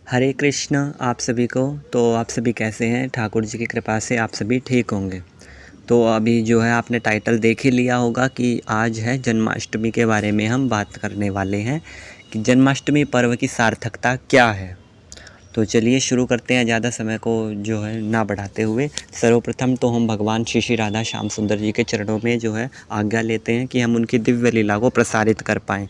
हरे कृष्ण आप सभी को। तो आप सभी कैसे हैं? ठाकुर जी की कृपा से आप सभी ठीक होंगे। तो अभी जो है आपने टाइटल देख ही लिया होगा कि आज है जन्माष्टमी के बारे में हम बात करने वाले हैं कि जन्माष्टमी पर्व की सार्थकता क्या है। तो चलिए शुरू करते हैं, ज़्यादा समय को जो है ना बढ़ाते हुए। सर्वप्रथम तो हम भगवान श्री श्री राधा श्याम सुंदर जी के चरणों में जो है आज्ञा लेते हैं कि हम उनकी दिव्य लीला को प्रसारित कर पाएँ।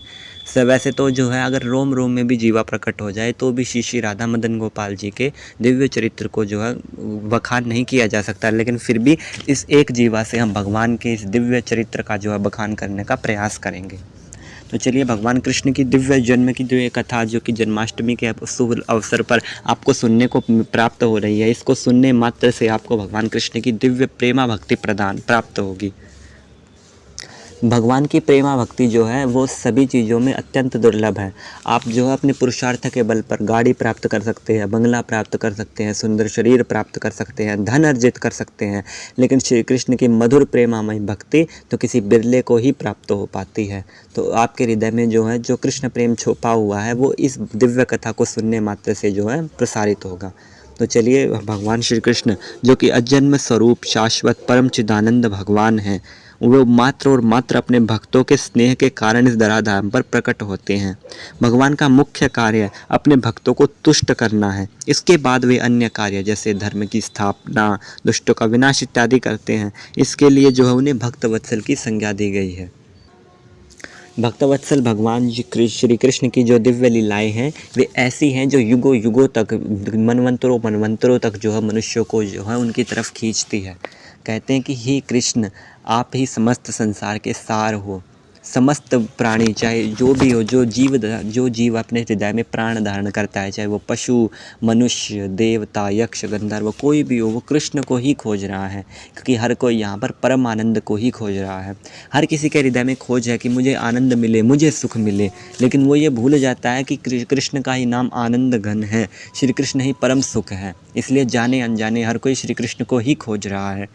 वैसे तो जो है अगर रोम रोम में भी जीवा प्रकट हो जाए तो भी श्री श्री राधा मदन गोपाल जी के दिव्य चरित्र को जो है बखान नहीं किया जा सकता, लेकिन फिर भी इस एक जीवा से हम भगवान के इस दिव्य चरित्र का जो है बखान करने का प्रयास करेंगे। तो चलिए, भगवान कृष्ण की दिव्य जन्म की जो ये कथा जो कि जन्माष्टमी के शुभ अवसर पर आपको सुनने को प्राप्त हो रही है, इसको सुनने मात्र से आपको भगवान कृष्ण की दिव्य प्रेमा भक्ति प्रदान प्राप्त होगी। भगवान की प्रेमा भक्ति जो है वो सभी चीज़ों में अत्यंत दुर्लभ है। आप जो है अपने पुरुषार्थ के बल पर गाड़ी प्राप्त कर सकते हैं, बंगला प्राप्त कर सकते हैं, सुंदर शरीर प्राप्त कर सकते हैं, धन अर्जित कर सकते हैं, लेकिन श्री कृष्ण की मधुर प्रेमामय भक्ति तो किसी बिरले को ही प्राप्त हो पाती है। तो आपके हृदय में जो है जो कृष्ण प्रेम छुपा हुआ है वो इस दिव्य कथा को सुनने मात्र से जो है प्रसारित होगा। तो चलिए, भगवान श्री कृष्ण जो कि अजन्म स्वरूप शाश्वत परम चिदानंद भगवान हैं, वो मात्र और मात्र अपने भक्तों के स्नेह के कारण इस धराधाम पर प्रकट होते हैं। भगवान का मुख्य कार्य अपने भक्तों को तुष्ट करना है। इसके बाद वे अन्य कार्य जैसे धर्म की स्थापना, दुष्टों का विनाश इत्यादि करते हैं। इसके लिए जो है उन्हें भक्तवत्सल की संज्ञा दी गई है। भक्तवत्सल भगवान श्री कृष्ण की जो दिव्य लीलाएं हैं वे ऐसी हैं जो युगों युगों तक, मनवंतरों मनवंतरों तक जो है मनुष्यों को जो है उनकी तरफ खींचती है। कहते हैं कि हे कृष्ण, आप ही समस्त संसार के सार हो। समस्त प्राणी, चाहे जो भी हो, जो जीव अपने हृदय में प्राण धारण करता है, चाहे वो पशु, मनुष्य, देवता, यक्ष, गंधर्व, कोई भी हो, वो कृष्ण को ही खोज रहा है, क्योंकि हर कोई यहाँ पर परम आनंद को ही खोज रहा है। हर किसी के हृदय में खोज है कि मुझे आनंद मिले, मुझे सुख मिले, लेकिन वो ये भूल जाता है कि कृष्ण का ही नाम आनंद घन है, श्री कृष्ण ही परम सुख है। इसलिए जाने अनजाने हर कोई श्री कृष्ण को ही खोज रहा है।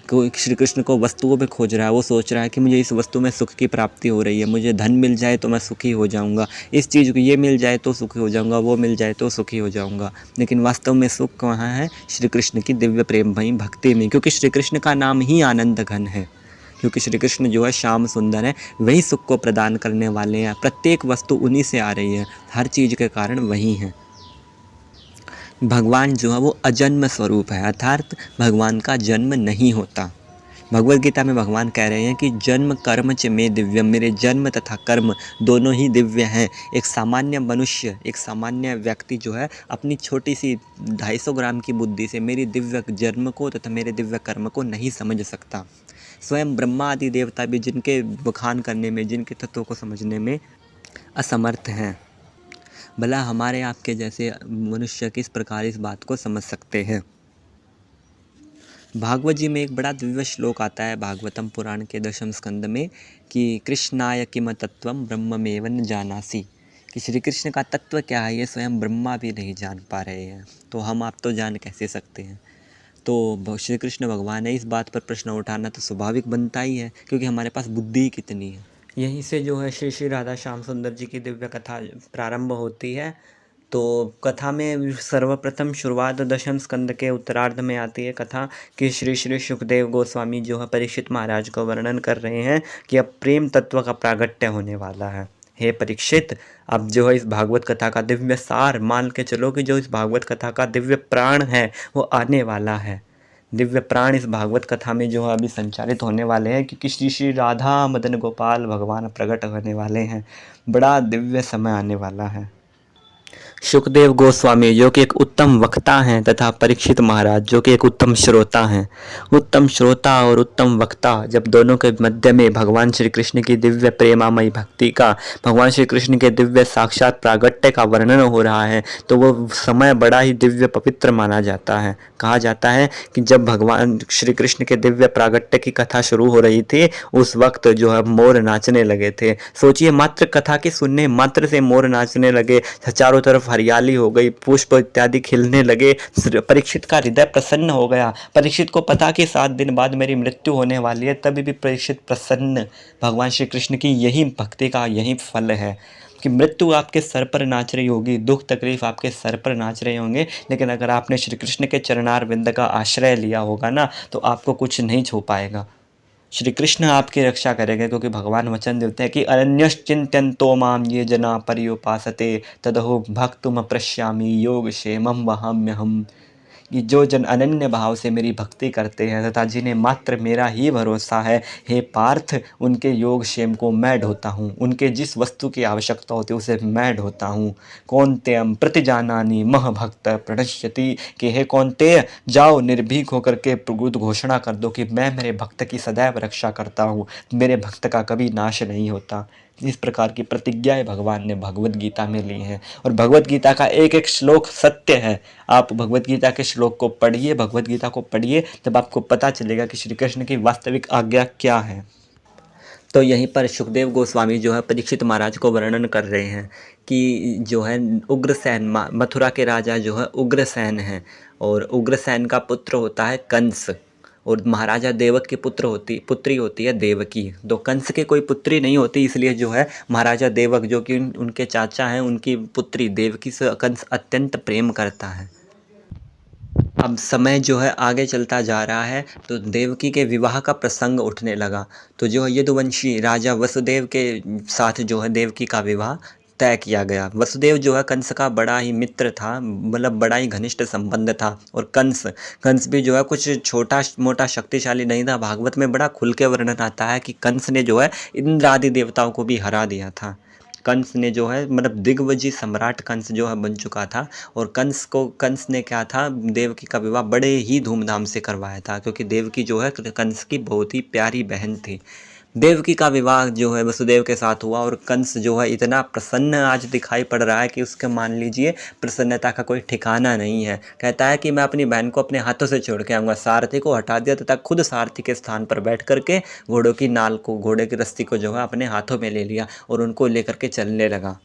कोई श्री कृष्ण को वस्तुओं में खोज रहा है, वो सोच रहा है कि मुझे इस वस्तु में सुख की प्राप्ति हो रही है, मुझे धन मिल जाए तो मैं सुखी हो जाऊंगा, इस चीज़ को ये मिल जाए तो सुखी हो जाऊंगा, वो मिल जाए तो सुखी हो जाऊंगा। लेकिन वास्तव में सुख कहाँ है? श्री कृष्ण की दिव्य प्रेममयी भक्ति में, क्योंकि श्री कृष्ण का नाम ही आनंद घन है। क्योंकि श्री कृष्ण जो है श्याम सुंदर है, वही सुख को प्रदान करने वाले हैं। प्रत्येक वस्तु उन्हीं से आ रही है, हर चीज़ के कारण वही है। भगवान जो है वो अजन्म स्वरूप है, अर्थात भगवान का जन्म नहीं होता। भगवद गीता में भगवान कह रहे हैं कि जन्म कर्म च में दिव्यम, मेरे जन्म तथा कर्म दोनों ही दिव्य हैं। एक सामान्य मनुष्य, एक सामान्य व्यक्ति जो है अपनी छोटी सी 250 ग्राम की बुद्धि से मेरी दिव्य जन्म को तथा मेरे दिव्य कर्म को नहीं समझ सकता। स्वयं ब्रह्मा आदि देवता भी जिनके बखान करने में, जिनके तत्वों को समझने में असमर्थ हैं, भला हमारे आपके जैसे मनुष्य किस प्रकार इस बात को समझ सकते हैं। भागवत जी में एक बड़ा दिव्य श्लोक आता है भागवतम पुराण के 10वें स्कंद में कि कृष्णाय किम तत्वम ब्रह्ममेव न जानासि, कि श्री कृष्ण का तत्व क्या है ये स्वयं ब्रह्मा भी नहीं जान पा रहे हैं, तो हम आप तो जान कैसे सकते हैं। तो श्री कृष्ण भगवान है, इस बात पर प्रश्न उठाना तो स्वाभाविक बनता ही है, क्योंकि हमारे पास बुद्धि कितनी है। यहीं से जो है श्री श्री राधा श्याम सुंदर जी की दिव्य कथा प्रारंभ होती है। तो कथा में सर्वप्रथम शुरुआत 10वें स्कंद के उत्तरार्ध में आती है कथा कि श्री श्री सुखदेव गोस्वामी जो है परीक्षित महाराज को वर्णन कर रहे हैं कि अब प्रेम तत्व का प्रागट्य होने वाला है। हे परीक्षित, अब जो है इस भागवत कथा का दिव्य सार मान के चलो कि जो इस भागवत कथा का दिव्य प्राण है वो आने वाला है। दिव्य प्राण इस भागवत कथा में जो है अभी संचालित होने वाले हैं, क्योंकि श्री श्री राधा मदन गोपाल भगवान प्रकट होने वाले हैं। बड़ा दिव्य समय आने वाला है। सुखदेव गोस्वामी जो कि एक उत्तम वक्ता हैं तथा परीक्षित महाराज जो कि एक उत्तम श्रोता हैं, उत्तम श्रोता और उत्तम वक्ता जब दोनों के मध्य में भगवान श्री कृष्ण की दिव्य प्रेमामयी भक्ति का, भगवान श्री कृष्ण के दिव्य साक्षात प्रागट्य का वर्णन हो रहा है, तो वो समय बड़ा ही दिव्य पवित्र माना जाता है। कहा जाता है कि जब भगवान श्री कृष्ण के दिव्य प्रागट्य की कथा शुरू हो रही थी, उस वक्त जो है मोर नाचने लगे थे। सोचिए, मात्र कथा के सुनने मात्र से मोर नाचने लगे, चारों तरफ हरियाली हो गई, पुष्प इत्यादि खिलने लगे। परीक्षित का हृदय प्रसन्न हो गया। परीक्षित को पता कि 7 दिन बाद मेरी मृत्यु होने वाली है, तभी भी परीक्षित प्रसन्न। भगवान श्री कृष्ण की यही भक्ति का यही फल है। कि मृत्यु आपके सर पर नाच रही होगी, दुख तकलीफ आपके सर पर नाच रहे होंगे, लेकिन अगर आपने श्री कृष्ण के चरणार विंद का आश्रय लिया होगा ना, तो आपको कुछ नहीं छू पाएगा। श्री कृष्ण आपकी रक्षा करेंगे, क्योंकि भगवान वचन देते हैं कि अनन्यश्चिंत्यन्तो माम ये जना पर्युपासते तदहो भक्तुम प्रश्यामि योग क्षेमम वहाम्यहम्। कि जो जन अनन्य भाव से मेरी भक्ति करते हैं तथा जिन्हें मात्र मेरा ही भरोसा है, हे पार्थ, उनके योग क्षेम को मैं ढोता हूँ, उनके जिस वस्तु की आवश्यकता होती है उसे मैं ढोता हूँ। कौन्तेयम प्रतिजानानि मह भक्त प्रणश्यति, कि हे कौन्तेय, जाओ निर्भीक होकर के प्रगुद घोषणा कर दो कि मैं मेरे भक्त की सदैव रक्षा करता हूँ, मेरे भक्त का कभी नाश नहीं होता। इस प्रकार की प्रतिज्ञाएं भगवान ने भगवत गीता में ली हैं, और भगवत गीता का एक एक श्लोक सत्य है। आप भगवत गीता के श्लोक को पढ़िए, भगवत गीता को पढ़िए, तब आपको पता चलेगा कि श्री कृष्ण की वास्तविक आज्ञा क्या है। तो यहीं पर सुखदेव गोस्वामी जो है परीक्षित महाराज को वर्णन कर रहे हैं कि जो है उग्रसेन, मथुरा के राजा जो है उग्रसेन हैं, और उग्रसेन का पुत्र होता है कंस, और महाराजा देवक की पुत्री होती है देवकी। तो कंस के कोई पुत्री नहीं होती, इसलिए जो है महाराजा देवक जो कि उनके चाचा हैं, उनकी पुत्री देवकी से कंस अत्यंत प्रेम करता है। अब समय जो है आगे चलता जा रहा है, तो देवकी के विवाह का प्रसंग उठने लगा। तो जो है यदुवंशी राजा वसुदेव के साथ जो है देवकी का विवाह तय किया गया। वसुदेव जो है कंस का बड़ा ही मित्र था, मतलब बड़ा ही घनिष्ठ संबंध था। और कंस भी जो है कुछ छोटा मोटा शक्तिशाली नहीं था। भागवत में बड़ा खुल के वर्णन आता है कि कंस ने जो है इंद्र आदि देवताओं को भी हरा दिया था। कंस ने जो है मतलब दिग्विजय सम्राट कंस जो है बन चुका था। और कंस ने क्या था, देवकी का विवाह बड़े ही धूमधाम से करवाया था, क्योंकि देवकी जो है कंस की बहुत ही प्यारी बहन थी। देवकी का विवाह जो है वसुदेव के साथ हुआ, और कंस जो है इतना प्रसन्न आज दिखाई पड़ रहा है कि उसके मान लीजिए प्रसन्नता का कोई ठिकाना नहीं है। कहता है कि मैं अपनी बहन को अपने हाथों से छोड़ के आऊँगा। सारथी को हटा दिया तथा खुद सारथी के स्थान पर बैठ करके घोड़े की रस्सी को जो है अपने हाथों में ले लिया और उनको लेकर के चलने लगा।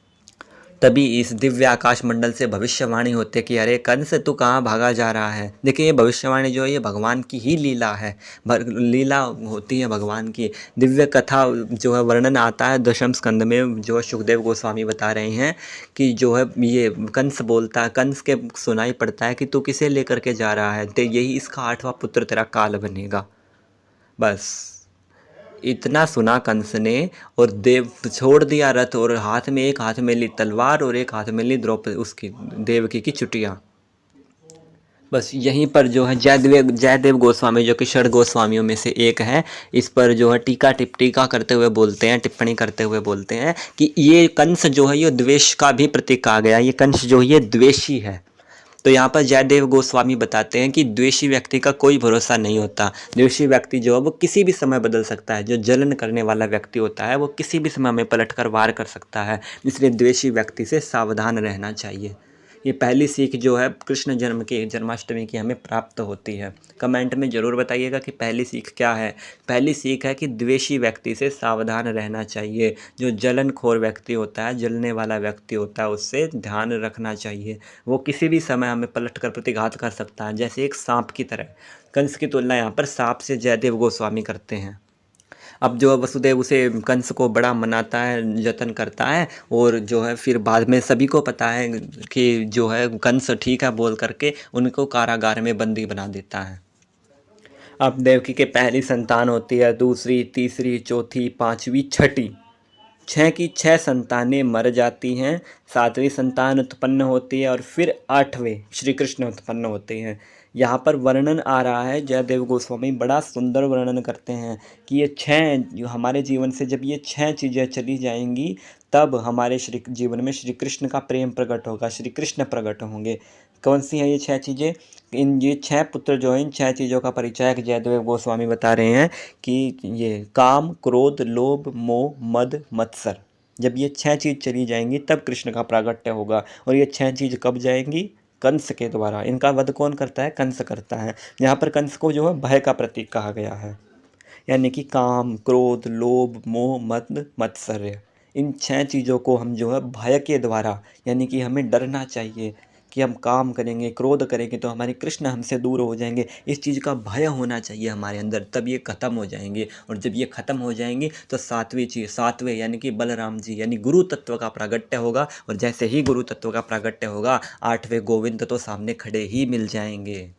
तभी इस दिव्य आकाश मंडल से भविष्यवाणी होती है कि अरे कंस, तू कहाँ भागा जा रहा है। देखिए, ये भविष्यवाणी जो है ये भगवान की ही लीला है, लीला होती है भगवान की। दिव्य कथा जो है वर्णन आता है दशम स्कंद में, जो सुखदेव गोस्वामी बता रहे हैं कि जो है ये कंस बोलता है, कंस के सुनाई पड़ता है कि तू किसे लेकर के जा रहा है, तो यही इसका 8वां पुत्र तेरा काल बनेगा। बस इतना सुना कंस ने, और देव छोड़ दिया रथ, और एक हाथ में ली तलवार और एक हाथ में ली द्रौपदी उसकी देवकी की चुटिया। बस यहीं पर जो है जयदेव गोस्वामी जो कि षड गोस्वामियों में से एक है, इस पर जो है टीका करते हुए बोलते हैं, टिप्पणी करते हुए बोलते हैं कि ये कंस जो है ये द्वेष का भी प्रतीक आ गया। ये कंस जो है ये द्वेषी है। तो यहाँ पर जयदेव गोस्वामी बताते हैं कि द्वेषी व्यक्ति का कोई भरोसा नहीं होता। द्वेषी व्यक्ति जो है वो किसी भी समय बदल सकता है। जो जलन करने वाला व्यक्ति होता है वो किसी भी समय में पलटकर वार कर सकता है। इसलिए द्वेषी व्यक्ति से सावधान रहना चाहिए। ये पहली सीख जो है कृष्ण जन्माष्टमी की हमें प्राप्त होती है। कमेंट में ज़रूर बताइएगा कि पहली सीख क्या है। पहली सीख है कि द्वेषी व्यक्ति से सावधान रहना चाहिए। जो जलनखोर व्यक्ति होता है, जलने वाला व्यक्ति होता है, उससे ध्यान रखना चाहिए। वो किसी भी समय हमें पलट कर प्रतिघात कर सकता है, जैसे एक सांप की तरह। कंस की तुलना यहाँ पर सांप से जयदेव गोस्वामी करते हैं। अब जो वसुदेव उसे कंस को बड़ा मनाता है, जतन करता है, और जो है फिर बाद में सभी को पता है कि जो है कंस ठीक है बोल करके उनको कारागार में बंदी बना देता है। अब देवकी के पहली संतान होती है, दूसरी, तीसरी, चौथी, पांचवी, छठी, 6 की 6 संतानें मर जाती हैं। 7वीं संतान उत्पन्न होती है और फिर 8वें श्री कृष्ण उत्पन्न होते हैं। यहाँ पर वर्णन आ रहा है, जयदेव गोस्वामी बड़ा सुंदर वर्णन करते हैं कि ये 6 हमारे जीवन से जब ये 6 चीज़ें चली जाएंगी, तब हमारे जीवन में श्री कृष्ण का प्रेम प्रकट होगा, श्री कृष्ण प्रकट होंगे। कौन सी हैं ये 6 चीज़ें? ये 6 पुत्र जो हैं, इन 6 चीज़ों का परिचय जयदेव गोस्वामी बता रहे हैं कि ये काम, क्रोध, लोभ, मोह, मद, मत्सर, जब ये 6 चीज़ चली जाएंगी तब कृष्ण का प्रागट्य होगा। और ये 6 चीज़ कब जाएंगी? कंस के द्वारा। इनका वध कौन करता है? कंस करता है। यहाँ पर कंस को जो है भय का प्रतीक कहा गया है, यानी कि काम, क्रोध, लोभ, मोह, मद, मत्सर्य, इन 6 चीज़ों को हम जो है भय के द्वारा, यानी कि हमें डरना चाहिए कि हम काम करेंगे, क्रोध करेंगे तो हमारे कृष्ण हमसे दूर हो जाएंगे, इस चीज़ का भय होना चाहिए हमारे अंदर, तब ये ख़त्म हो जाएंगे। और जब ये ख़त्म हो जाएंगी तो सातवें यानी कि बलराम जी यानी गुरु तत्व का प्रागट्य होगा। और जैसे ही गुरु तत्व का प्रागट्य होगा, आठवें गोविंद तो सामने खड़े ही मिल जाएंगे।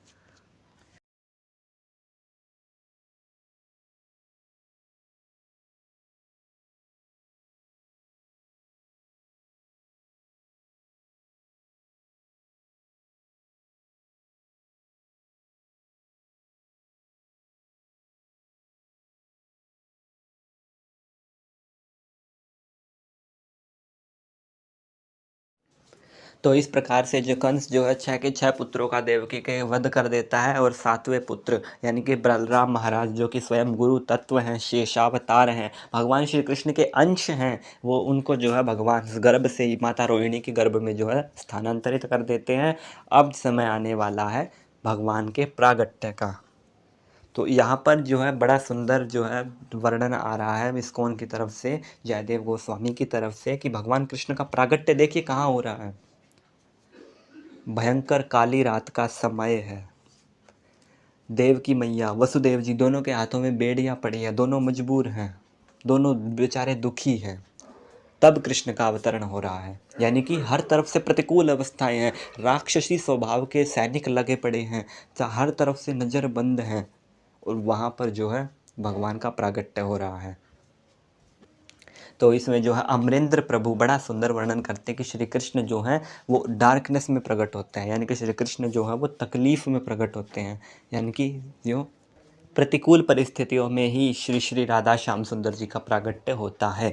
तो इस प्रकार से जो कंस जो है 6 के 6 पुत्रों का देवकी के वध कर देता है, और 7वें पुत्र यानी कि बलराम महाराज जो कि स्वयं गुरु तत्व हैं, शेषावतार हैं, भगवान श्री कृष्ण के अंश हैं, वो उनको जो है भगवान गर्भ से ही माता रोहिणी के गर्भ में जो है स्थानांतरित कर देते हैं। अब समय आने वाला है भगवान के प्रागट्य का। तो यहाँ पर जो है बड़ा सुंदर जो है वर्णन आ रहा है इस्कॉन की तरफ से, जयदेव गोस्वामी की तरफ से, कि भगवान कृष्ण का प्रागट्य देखिए कहाँ हो रहा है। भयंकर काली रात का समय है। देव की मैया वसुदेव जी दोनों के हाथों में बेड़ियाँ पड़ी है, दोनों मजबूर हैं, दोनों बेचारे दुखी हैं। तब कृष्ण का अवतरण हो रहा है, यानी कि हर तरफ से प्रतिकूल अवस्थाएं हैं, राक्षसी स्वभाव के सैनिक लगे पड़े हैं, हर तरफ से नज़र बंद हैं, और वहाँ पर जो है भगवान का प्रागट्य हो रहा है। तो इसमें जो है अमरेंद्र प्रभु बड़ा सुंदर वर्णन करते हैं कि श्री कृष्ण जो हैं वो डार्कनेस में प्रकट होते हैं, यानी कि श्री कृष्ण जो है वो तकलीफ़ में प्रकट होते हैं, यानी कि जो प्रतिकूल परिस्थितियों में ही श्री श्री राधा श्याम सुंदर जी का प्रागट्य होता है।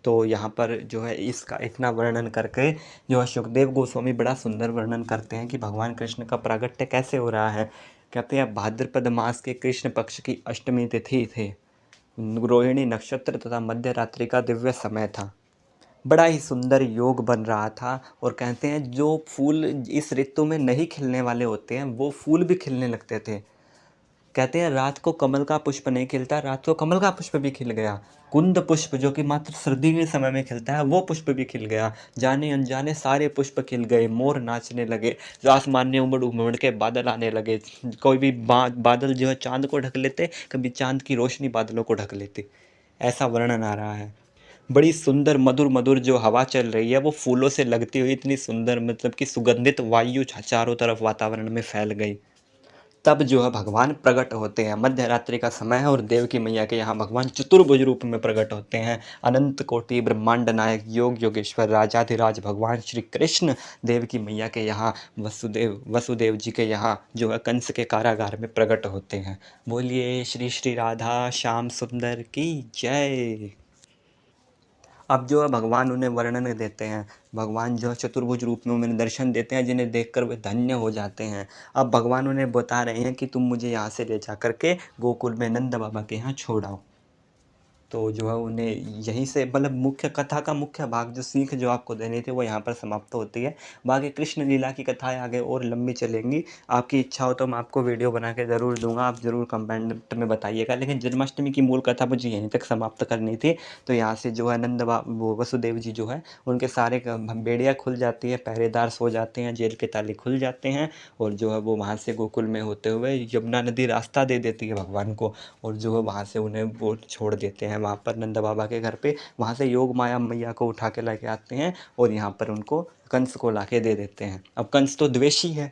तो यहाँ पर जो है इसका इतना वर्णन करके जो है सुखदेव गोस्वामी बड़ा सुंदर वर्णन करते हैं कि भगवान कृष्ण का प्रागट्य कैसे हो रहा है। कहते हैं भाद्रपद मास के कृष्ण पक्ष की अष्टमी तिथि थे, रोहिणी नक्षत्र तथा मध्य रात्रि का दिव्य समय था। बड़ा ही सुंदर योग बन रहा था, और कहते हैं जो फूल इस ऋतु में नहीं खिलने वाले होते हैं वो फूल भी खिलने लगते थे। कहते हैं रात को कमल का पुष्प नहीं खिलता, रात को कमल का पुष्प भी खिल गया। कुंद पुष्प जो कि मात्र सर्दी के समय में खिलता है वो पुष्प भी खिल गया। जाने अनजाने सारे पुष्प खिल गए, मोर नाचने लगे, आसमान में उमड़ उमड़ के बादल आने लगे। कोई भी बादल जो है चांद को ढक लेते, कभी चांद की रोशनी बादलों को ढक लेती, ऐसा वर्णन आ रहा है। बड़ी सुंदर मधुर मधुर जो हवा चल रही है वो फूलों से लगती हुई इतनी सुंदर, मतलब कि सुगंधित वायु चारों तरफ वातावरण में फैल गई। तब जो है भगवान प्रकट होते हैं। मध्य रात्रि का समय है और देव की मैया के यहाँ भगवान चतुर्भुज रूप में प्रकट होते हैं। अनंत कोटि ब्रह्मांड नायक योग योगेश्वर राजाधिराज भगवान श्री कृष्ण देव की मैया के यहाँ वसुदेव जी के यहाँ जो है कंस के कारागार में प्रकट होते हैं। बोलिए श्री श्री राधा श्याम सुंदर की जय। अब जो है भगवान उन्हें वर्णन देते हैं, भगवान जो है चतुर्भुज रूप में उन्हें दर्शन देते हैं, जिन्हें देखकर वे धन्य हो जाते हैं। अब भगवान उन्हें बता रहे हैं कि तुम मुझे यहाँ से ले जा करके गोकुल में नंद बाबा के यहाँ छोड़ आओ। तो जो है उन्हें यहीं से, मतलब मुख्य कथा का मुख्य भाग जो सीख जो आपको देनी थी वो यहाँ पर समाप्त होती है। बाकी कृष्ण लीला की कथाएं आगे और लंबी चलेंगी। आपकी इच्छा हो तो मैं आपको वीडियो बना के ज़रूर दूंगा, आप ज़रूर कमेंट में बताइएगा। लेकिन जन्माष्टमी की मूल कथा मुझे यहीं तक समाप्त करनी थी। तो यहाँ से जो है वो वसुदेव जी जो है उनके सारे बेड़ियाँ खुल जाती है, पहरेदार सो जाते हैं, जेल के ताले खुल जाते हैं, और जो है वो वहाँ से गोकुल में होते हुए यमुना नदी रास्ता दे देती है भगवान को, और जो है वहाँ से उन्हें वो छोड़ देते हैं वहाँ पर नंद बाबा के घर पे। वहाँ से योग माया मैया को उठा के लेके आते हैं और यहाँ पर उनको कंस को लाके दे देते हैं। अब कंस तो द्वेषी है,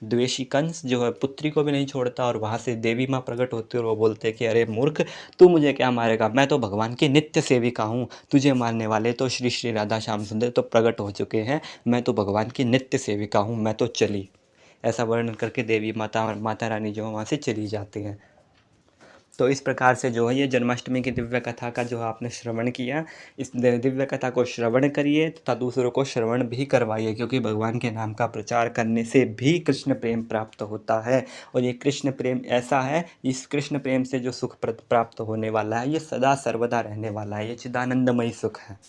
द्वेषी कंस जो है पुत्री को भी नहीं छोड़ता, और वहाँ से देवी माँ प्रकट होती है और वो बोलते हैं कि अरे मूर्ख, तू मुझे क्या मारेगा, मैं तो भगवान की नित्य सेविका हूँ, तुझे मारने वाले तो श्री श्री राधा श्याम सुंदर तो प्रकट हो चुके हैं, मैं तो भगवान की नित्य सेविका हूँ, मैं तो चली। ऐसा वर्णन करके देवी माता रानी जो है वहाँ से चली जाती हैं। तो इस प्रकार से जो है ये जन्माष्टमी की दिव्य कथा का जो आपने श्रवण किया, इस दिव्य कथा को श्रवण करिए तथा दूसरों को श्रवण भी करवाइए, क्योंकि भगवान के नाम का प्रचार करने से भी कृष्ण प्रेम प्राप्त होता है। और ये कृष्ण प्रेम ऐसा है, इस कृष्ण प्रेम से जो सुख प्राप्त होने वाला है ये सदा सर्वदा रहने वाला है, ये चिदानंदमयी सुख है।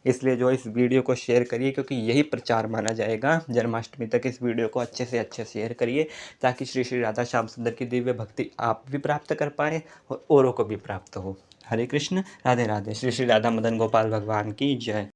इसलिए जो इस वीडियो को शेयर करिए, क्योंकि यही प्रचार माना जाएगा जन्माष्टमी तक। इस वीडियो को अच्छे से अच्छे शेयर करिए ताकि श्री श्री राधा श्याम सुंदर की दिव्य भक्ति आप भी प्राप्त कर पाएँ और औरों को भी प्राप्त हो। हरे कृष्ण, राधे राधे। श्री श्री राधा मदन गोपाल भगवान की जय।